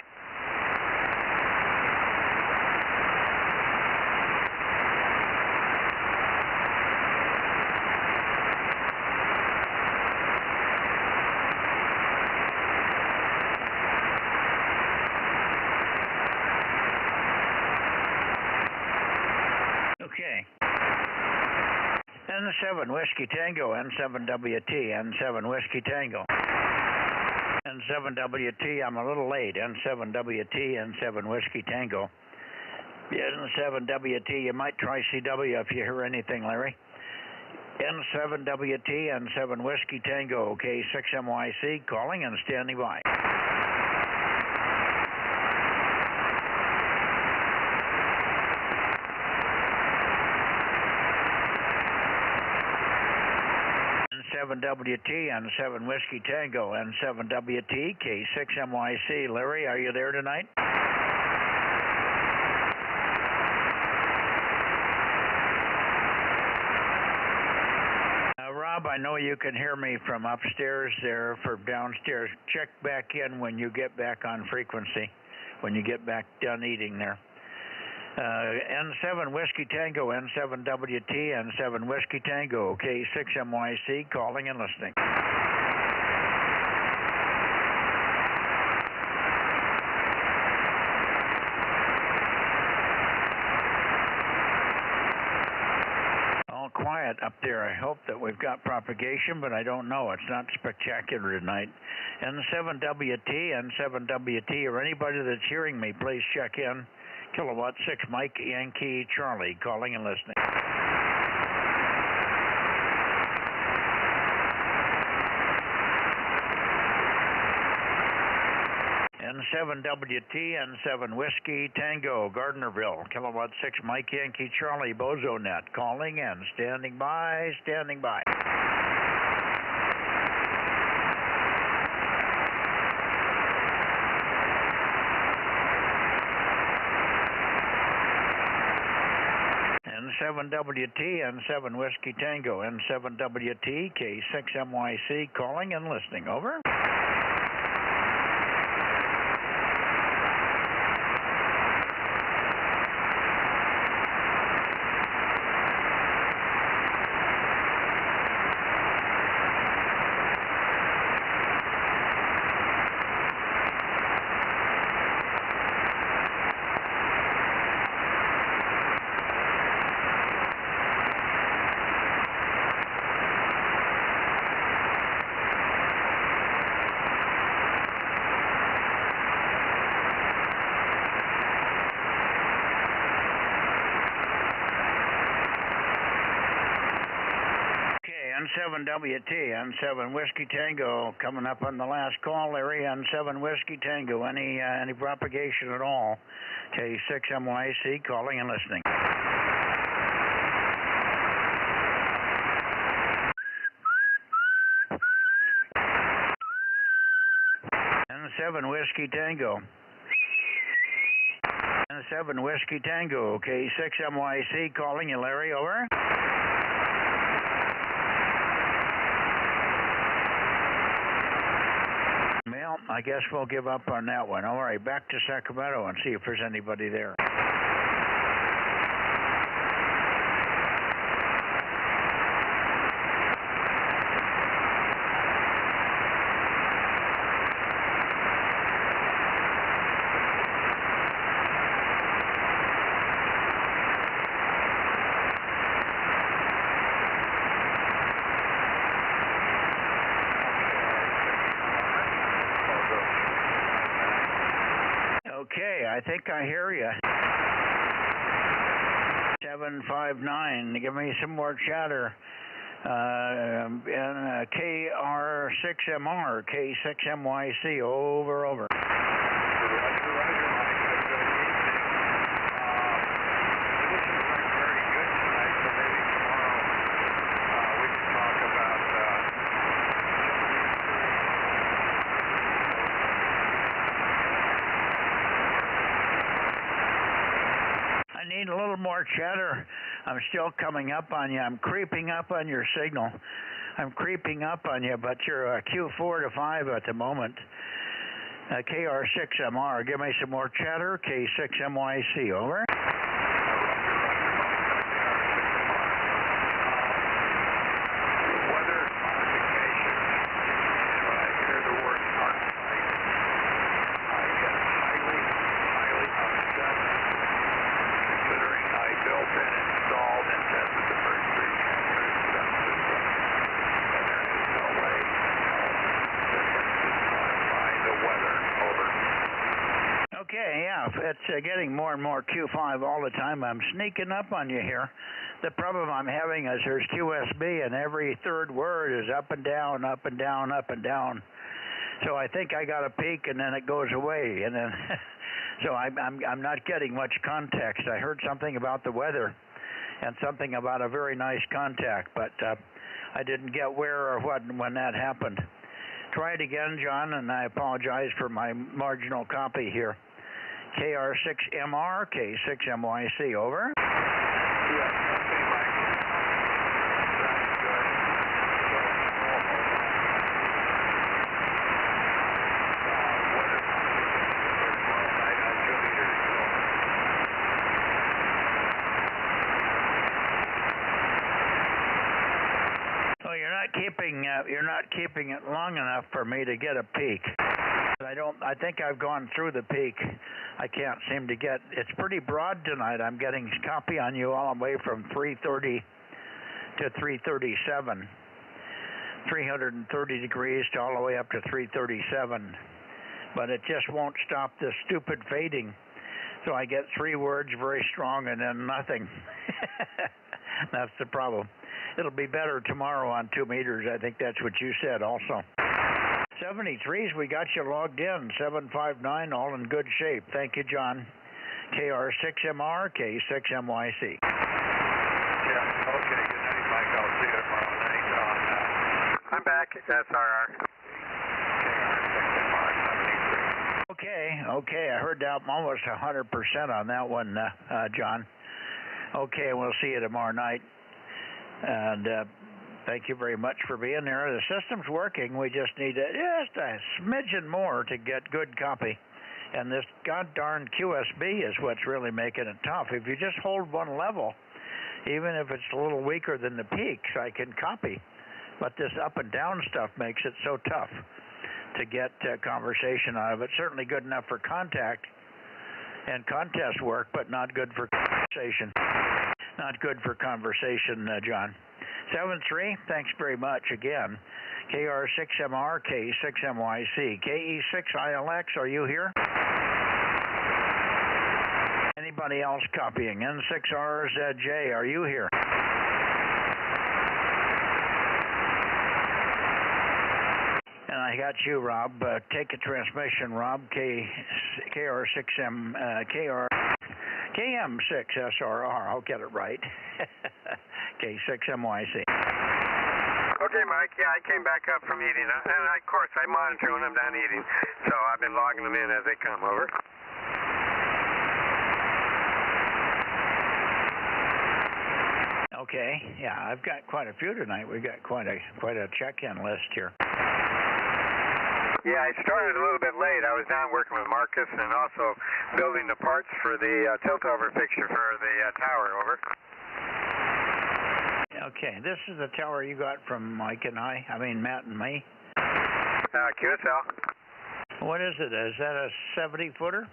Okay. N7 Whiskey Tango, N7WT, N7 Whiskey Tango. N7WT, I'm a little late. N7WT, N7 Whiskey Tango. N7WT, you might try CW if you hear anything, Larry. N7WT, N7 Whiskey Tango, K6MYC, calling and standing by. N7WT, N7 Whiskey Tango, N7WT, K6MYC. Larry, are you there tonight? Rob, I know you can hear me from upstairs there, from downstairs. Check back in when you get back on frequency, when you get back done eating there. N7 Whiskey Tango, N7WT, N7 Whiskey Tango, K6MYC, calling and listening. All quiet net up there. I hope that we've got propagation, but I don't know. It's not spectacular tonight. N7WT, N7WT, or anybody that's hearing me, please check in. Kilowatt 6 Mike Yankee Charlie, calling and listening. N7WT, N7 Whiskey Tango, Gardnerville, Kilowatt 6 Mike Yankee Charlie, Bozo Net, calling in, standing by, standing by. N7WT, N7 Whiskey Tango, N7WT, K6MYC, calling and listening, over. N7WT, N7 Whiskey Tango, coming up on the last call, Larry, N7 Whiskey Tango, any propagation at all? K6MYC, calling and listening. N7 Whiskey Tango. N7 Whiskey Tango, K6MYC, calling you, Larry, over. Well, I guess we'll give up on that one. All right, back to Sacramento and see if there's anybody there. Okay, I think I hear you. 759, give me some more chatter. And KR6MR, K6MYC, over, over. Roger, Mike. Good evening. It looks very good tonight, so maybe tomorrow we can talk about I need a little more chatter. I'm still coming up on you. I'm creeping up on your signal. I'm creeping up on you, but you're Q4 to 5 at the moment. KR6MR, give me some more chatter. K6MYC, over. weather modification. When I hear the word archetype, I get highly upset, considering I built and installed and tested the first 3 transmitters to that system, and there is no way in hell that this is modify the weather. Over. Okay, yeah, it's getting more and more Q5 all the time. I'm sneaking up on you here. The problem I'm having is there's QSB, and every third word is up and down, up and down, up and down. So I think I got a peak, and then it goes away, and then so I'm not getting much context. I heard something about the weather, and something about a very nice contact, but I didn't get where or what when that happened. Try it again, John, and I apologize for my marginal copy here. KR6MR, K6MYC, over. Yeah, okay, Mike. That's good. So, weather modification for tomorrow night on 2 meters. Well, you're not keeping it long enough for me to get a peak. I think I've gone through the peak. I can't seem to get. It's pretty broad tonight. I'm getting copy on you all the way from 3:30 to 337. 330 degrees to all the way up to 337. But it just won't stop this stupid fading. So I get 3 words very strong and then nothing. That's the problem. It'll be better tomorrow on 2 meters. I think that's what you said also. 73s, we got you logged in. 759, all in good shape. Thank you, John. KR6MR, K6MYC. Yeah, okay. Good night, Mike. I'll see you tomorrow night on... I'm back. That's RR. Okay. I heard that almost 100% on that one, John. Okay, we'll see you tomorrow night. And thank you very much for being there. The system's working. We just need just a smidgen more to get good copy. And this god-darn QSB is what's really making it tough. If you just hold one level, even if it's a little weaker than the peaks, I can copy. But this up and down stuff makes it so tough to get conversation out of it. Certainly good enough for contact and contest work, but not good for conversation. Not good for conversation, John. 7-3, thanks very much again. KR6MR, K6MYC. KE6ILX, are you here? Anybody else copying? N6RZJ, are you here? And I got you, Rob. Take a transmission, Rob. KR6M, KM6SRR. I'll get it right. K6MYC. Okay, Mike. Yeah, I came back up from eating, and of course I monitor when I'm done eating, so I've been logging them in as they come. Over. Okay. Yeah, I've got quite a few tonight. We've got quite a check-in list here. Yeah, I started a little bit late. I was down working with Marcus and also building the parts for the tilt-over fixture for the tower. Over. Okay, this is the tower you got from Mike and Matt and me? QSL. What is it? Is that a 70-footer?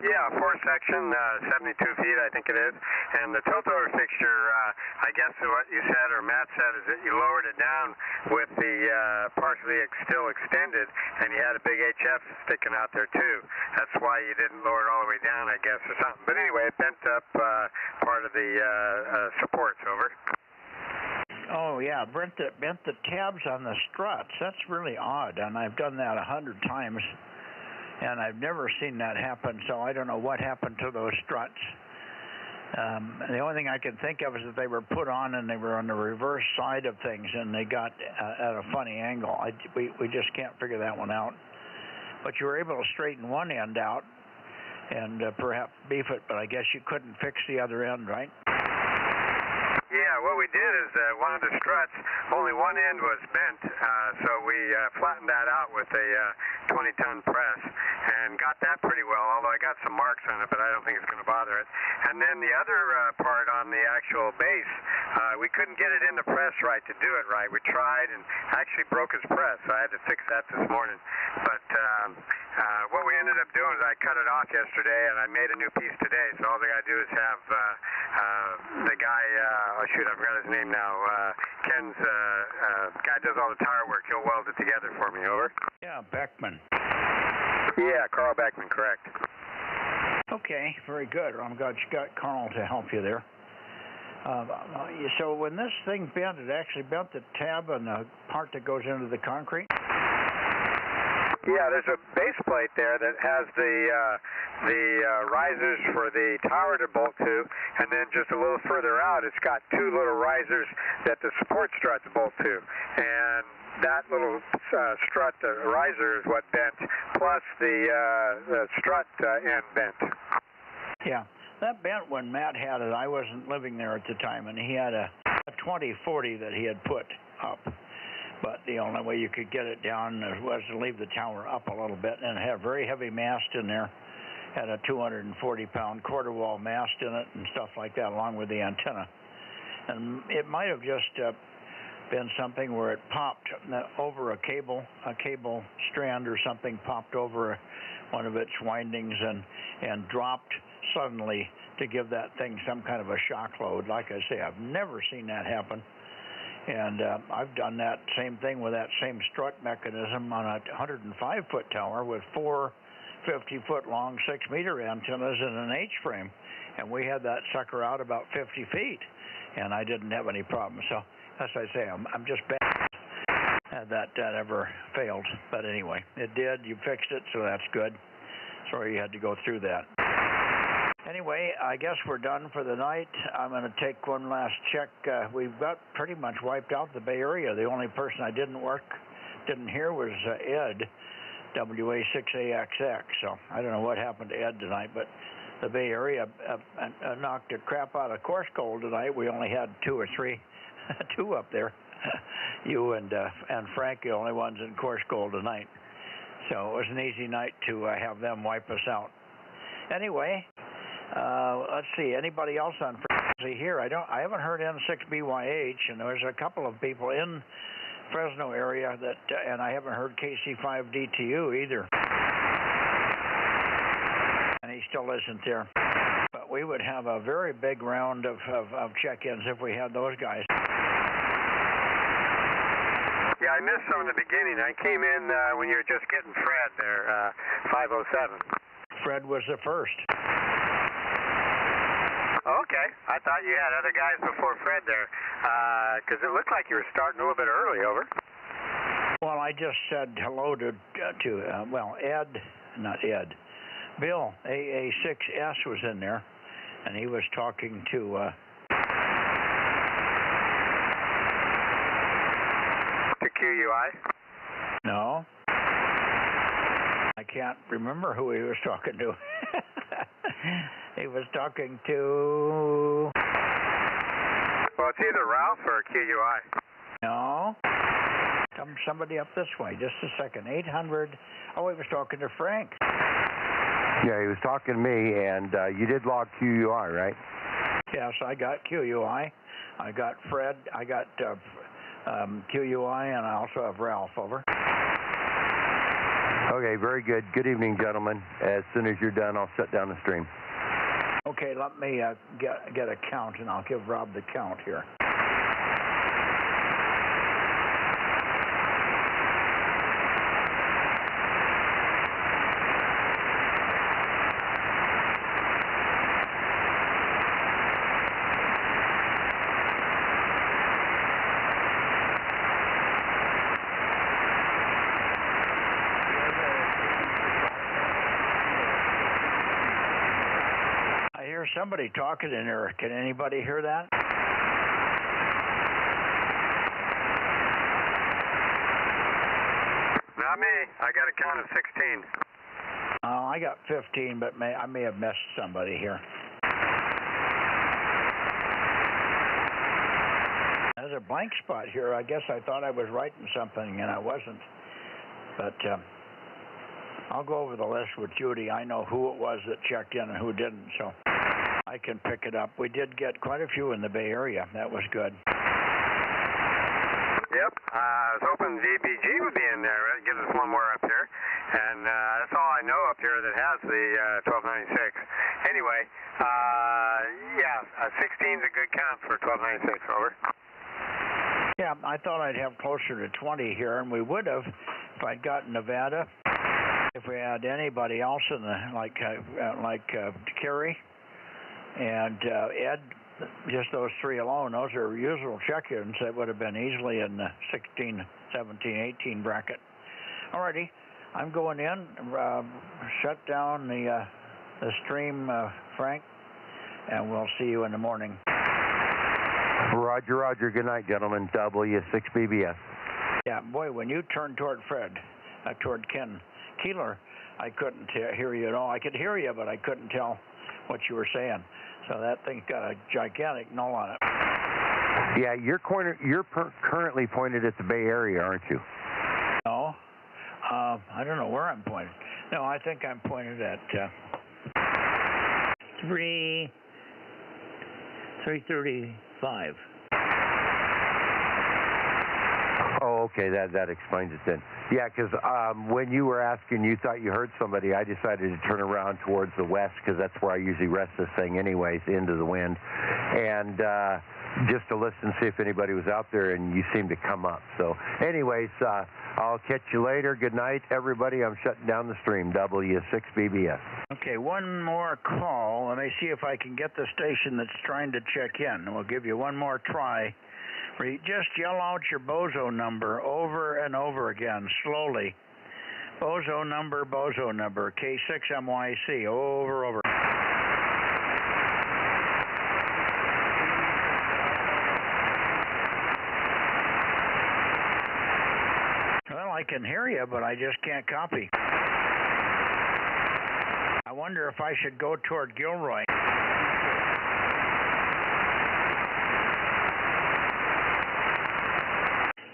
Yeah, 4-section, 72 feet, I think it is. And the tilt-over fixture, I guess what you said, or Matt said, is that you lowered it down with the partially still extended, and you had a big HF sticking out there too. That's why you didn't lower it all the way down, I guess, or something. But anyway, it bent up part of the supports. Over. Oh yeah, bent the tabs on the struts. That's really odd, and I've done that 100 times. And I've never seen that happen, so I don't know what happened to those struts. The only thing I can think of is that they were put on and they were on the reverse side of things, and they got at a funny angle. We just can't figure that one out. But you were able to straighten one end out and perhaps beef it, but I guess you couldn't fix the other end, right? Yeah, what we did is one of the struts, only one end was bent, so we flattened that out with a 20-ton press and got that pretty well, although I got some marks on it, but I don't think it's going to bother it. And then the other part on the actual base, we couldn't get it in the press right to do it right. We tried and actually broke his press, so I had to fix that this morning. But what we ended up doing is I cut it off yesterday, and I made a new piece today, so all they got to do is have the guy, I forgot his name now, Ken's guy does all the tire work. He'll weld it together for me. Over. Yeah, Beckman. Yeah, Carl Beckman, correct. Okay, very good. I'm glad you got Carl to help you there. So when this thing bent, it actually bent the tab and the part that goes into the concrete? Yeah, there's a base plate there that has the risers for the tower to bolt to, and then just a little further out, it's got 2 little risers that the support struts bolt to. And that little strut, the riser, is what bent, plus the strut end bent. Yeah, that bent when Matt had it. I wasn't living there at the time, and he had a 2040 that he had put up. But the only way you could get it down was to leave the tower up a little bit, and it had a very heavy mast in there. Had a 240-pound quarter wall mast in it and stuff like that, along with the antenna. And it might have just been something where it popped over a cable strand or something, popped over one of its windings and dropped suddenly to give that thing some kind of a shock load. Like I say, I've never seen that happen. And I've done that same thing with that same strut mechanism on a 105-foot tower with 4 50-foot long 6-meter antennas in an H-frame. And we had that sucker out about 50 feet, and I didn't have any problems. So, as I say, I'm just bad that ever failed. But anyway, it did. You fixed it, so that's good. Sorry you had to go through that. Anyway, I guess we're done for the night. I'm going to take one last check. We've got pretty much wiped out the Bay Area. The only person I didn't hear was Ed, WA6AXX. So I don't know what happened to Ed tonight, but the Bay Area knocked the crap out of course gold tonight. We only had 2 or 3, 2 up there. You and Frank, the only ones in course gold tonight. So it was an easy night to have them wipe us out. Anyway, let's see. Anybody else on frequency here? I haven't heard N6BYH, and there's a couple of people in Fresno area that, and I haven't heard KC5DTU either. And he still isn't there. But we would have a very big round of check-ins if we had those guys. Yeah, I missed some in the beginning. I came in when you were just getting Fred there, 507. Fred was the first. Okay. I thought you had other guys before Fred there, because it looked like you were starting a little bit early, over. Well, I just said hello to Ed, not Ed. Bill, AA6S was in there, and he was talking to... to QUI? No. I can't remember who he was talking to. He was talking to... Well, it's either Ralph or QUI. No. Somebody up this way. Just a second. 800... Oh, he was talking to Frank. Yeah, he was talking to me, and you did log QUI, right? Yes, I got QUI. I got Fred. I got QUI, and I also have Ralph, over. Okay, very good. Good evening, gentlemen. As soon as you're done, I'll shut down the stream. Okay, let me get a count, and I'll give Rob the count here. Somebody talking in there. Can anybody hear that? Not me. I got a count of 16. I got 15, but I may have missed somebody here. There's a blank spot here. I guess I thought I was writing something, and I wasn't. But I'll go over the list with Judy. I know who it was that checked in and who didn't, so I can pick it up. We did get quite a few in the Bay Area. That was good. Yep. I was hoping VPG would be in there. It gives us one more up here. And that's all I know up here that has the 1296. Anyway, yeah, 16 is a good count for 1296, over. Yeah, I thought I'd have closer to 20 here, and we would have if I'd gotten Nevada. If we had anybody else in the, like Kerry and Ed, just those 3 alone, those are usual check-ins that would have been easily in the 16, 17, 18 bracket. Alrighty, I'm going in, shut down the stream, Frank, and we'll see you in the morning. Roger, roger. Good night, gentlemen. W6BBS. Yeah, boy, when you turned toward Fred, toward Ken Keeler, I couldn't hear you at all. I could hear you, but I couldn't tell what you were saying. So that thing's got a gigantic null on it. Yeah, you're currently pointed at the Bay Area, aren't you? No. I don't know where I'm pointed. No, I think I'm pointed at 335. Oh, Oh, okay, that explains it then. Yeah, because when you were asking, you thought you heard somebody, I decided to turn around towards the west because that's where I usually rest this thing anyways, into the wind. And just to listen, see if anybody was out there, and you seemed to come up. So anyways, I'll catch you later. Good night, everybody. I'm shutting down the stream, W6BBS. Okay, one more call. Let me see if I can get the station that's trying to check in. We'll give you one more try. Just yell out your Bozo number over and over again, slowly. Bozo number, K6MYC, over. Well, I can hear you, but I just can't copy. I wonder if I should go toward Gilroy.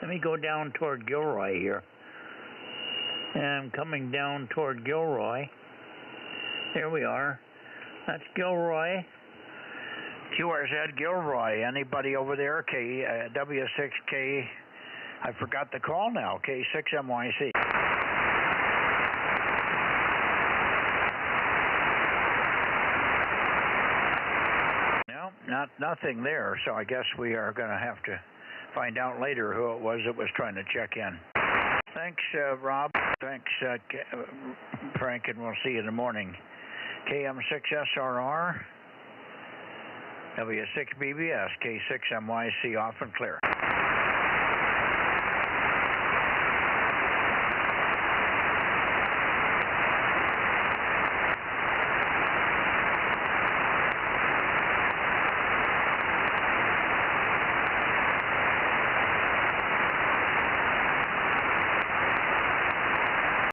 Let me go down toward Gilroy here. And I'm coming down toward Gilroy. There we are. That's Gilroy. QRZ Gilroy. Anybody over there? W6K. I forgot the call now. K6MYC. No, nothing there. So I guess we are going to have to find out later who it was that was trying to check in. Thanks, Rob. Thanks, Frank, and we'll see you in the morning. KM6SRR, W6BBS, K6MYC, off and clear.